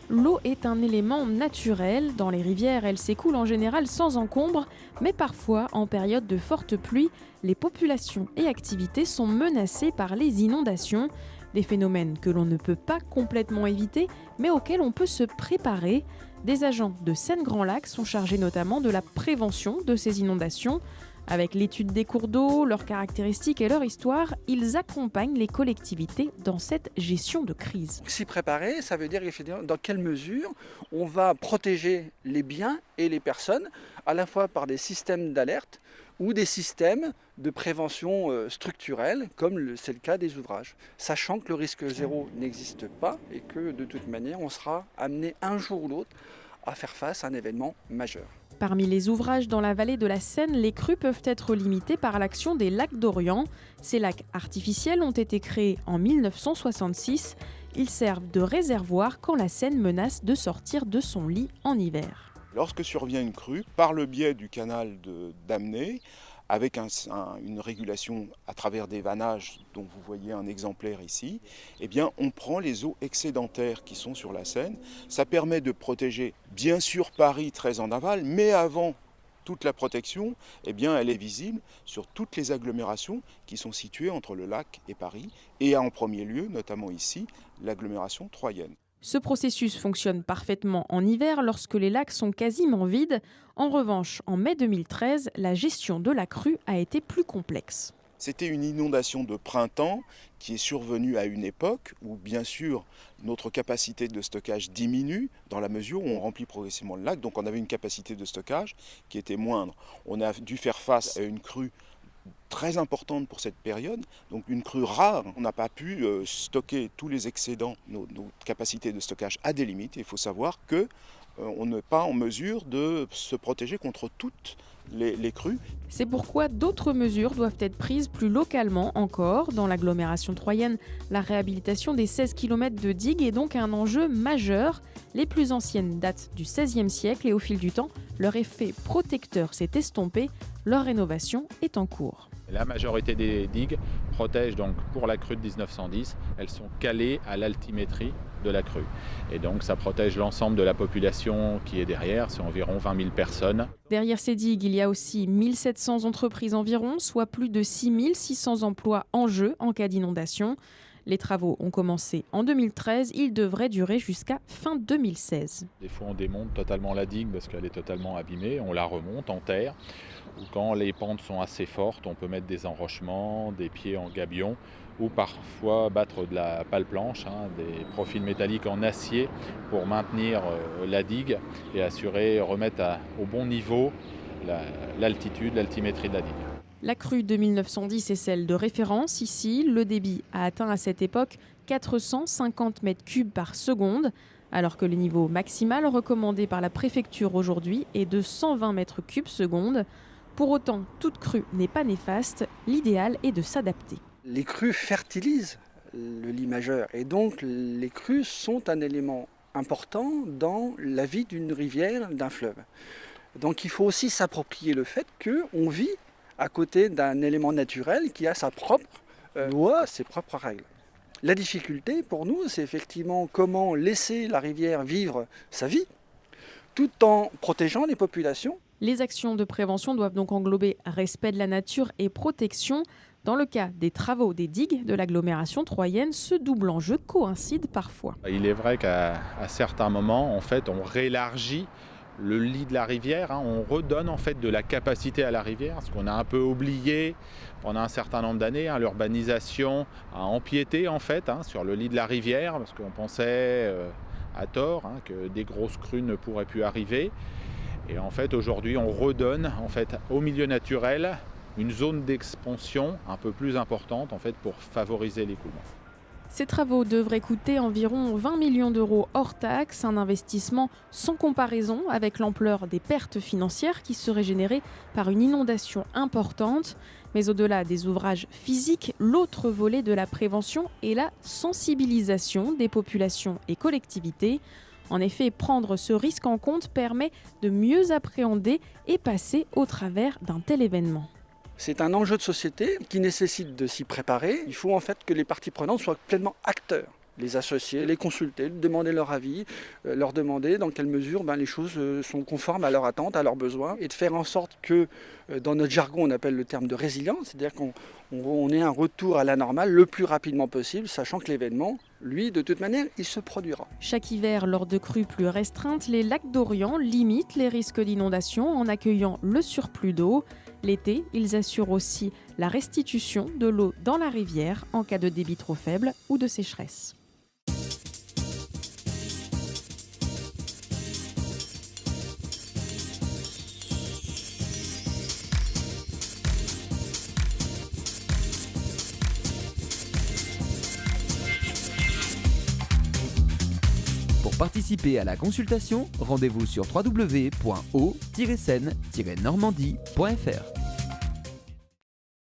L'eau est un élément naturel. Dans les rivières, elle s'écoule en général sans encombre, mais parfois, en période de forte pluie, les populations et activités sont menacées par les inondations. Des phénomènes que l'on ne peut pas complètement éviter, mais auxquels on peut se préparer. Des agents de Seine-Grand Lac sont chargés notamment de la prévention de ces inondations. Avec l'étude des cours d'eau, leurs caractéristiques et leur histoire, ils accompagnent les collectivités dans cette gestion de crise. S'y préparer, ça veut dire effectivement dans quelle mesure on va protéger les biens et les personnes, à la fois par des systèmes d'alerte ou des systèmes de prévention structurelle, comme c'est le cas des ouvrages. Sachant que le risque zéro n'existe pas et que de toute manière, on sera amené un jour ou l'autre à faire face à un événement majeur. Parmi les ouvrages dans la vallée de la Seine, les crues peuvent être limitées par l'action des lacs d'Orient. Ces lacs artificiels ont été créés en 1966. Ils servent de réservoir quand la Seine menace de sortir de son lit en hiver. Lorsque survient une crue, par le biais du canal d'Amnée, avec une régulation à travers des vannages dont vous voyez un exemplaire ici, eh bien, on prend les eaux excédentaires qui sont sur la Seine. Ça permet de protéger bien sûr Paris très en aval, mais avant toute la protection, eh bien, elle est visible sur toutes les agglomérations qui sont situées entre le lac et Paris, et en premier lieu, notamment ici, l'agglomération troyenne. Ce processus fonctionne parfaitement en hiver lorsque les lacs sont quasiment vides. En revanche, en mai 2013, la gestion de la crue a été plus complexe. C'était une inondation de printemps qui est survenue à une époque où, bien sûr, notre capacité de stockage diminue dans la mesure où on remplit progressivement le lac. Donc on avait une capacité de stockage qui était moindre. On a dû faire face à une crue très importante pour cette période, donc une crue rare. On n'a pas pu stocker tous les excédents. Nos capacités de stockage à des limites. Il faut savoir que on n'est pas en mesure de se protéger contre toutes les crues. C'est pourquoi d'autres mesures doivent être prises plus localement encore. Dans l'agglomération troyenne, la réhabilitation des 16 km de digues est donc un enjeu majeur. Les plus anciennes datent du XVIe siècle et au fil du temps, leur effet protecteur s'est estompé. Leur rénovation est en cours. La majorité des digues protègent donc pour la crue de 1910. Elles sont calées à l'altimétrie de la crue. Et donc ça protège l'ensemble de la population qui est derrière, c'est environ 20 000 personnes. Derrière ces digues, il y a aussi 1700 entreprises environ, soit plus de 6600 emplois en jeu en cas d'inondation. Les travaux ont commencé en 2013, ils devraient durer jusqu'à fin 2016. Des fois on démonte totalement la digue parce qu'elle est totalement abîmée, on la remonte en terre. Ou quand les pentes sont assez fortes, on peut mettre des enrochements, des pieds en gabion ou parfois battre de la pale planche, des profils métalliques en acier pour maintenir la digue et assurer, remettre au bon niveau l'altitude, l'altimétrie de la digue. La crue de 1910 est celle de référence ici. Le débit a atteint à cette époque 450 mètres cubes par seconde, alors que le niveau maximal recommandé par la préfecture aujourd'hui est de 120 mètres cubes seconde. Pour autant, toute crue n'est pas néfaste. L'idéal est de s'adapter. Les crues fertilisent le lit majeur et donc les crues sont un élément important dans la vie d'une rivière, d'un fleuve. Donc il faut aussi s'approprier le fait qu'on vit à côté d'un élément naturel qui a sa propre loi, ses propres règles. La difficulté pour nous, c'est effectivement comment laisser la rivière vivre sa vie tout en protégeant les populations. Les actions de prévention doivent donc englober respect de la nature et protection. Dans le cas des travaux des digues de l'agglomération troyenne, ce double enjeu coïncide parfois. Il est vrai qu'à certains moments, en fait, on réélargit le lit de la rivière, on redonne en fait de la capacité à la rivière, ce qu'on a un peu oublié pendant un certain nombre d'années. L'urbanisation a empiété en fait sur le lit de la rivière parce qu'on pensait à tort que des grosses crues ne pourraient plus arriver. Et en fait aujourd'hui on redonne en fait au milieu naturel une zone d'expansion un peu plus importante en fait pour favoriser l'écoulement. Ces travaux devraient coûter environ 20 millions d'euros hors taxes, un investissement sans comparaison avec l'ampleur des pertes financières qui seraient générées par une inondation importante. Mais au-delà des ouvrages physiques, l'autre volet de la prévention est la sensibilisation des populations et collectivités. En effet, prendre ce risque en compte permet de mieux appréhender et passer au travers d'un tel événement. C'est un enjeu de société qui nécessite de s'y préparer. Il faut en fait que les parties prenantes soient pleinement acteurs les associer, les consulter, demander leur avis, leur demander dans quelle mesure les choses sont conformes à leurs attentes, à leurs besoins, et de faire en sorte que, dans notre jargon, on appelle le terme de résilience, c'est-à-dire qu'on ait un retour à la normale le plus rapidement possible, sachant que l'événement, lui, de toute manière, il se produira. Chaque hiver, lors de crues plus restreintes, les lacs d'Orient limitent les risques d'inondation en accueillant le surplus d'eau. L'été, ils assurent aussi la restitution de l'eau dans la rivière en cas de débit trop faible ou de sécheresse. Pour participer à la consultation, rendez-vous sur www.eau-seine-normandie.fr.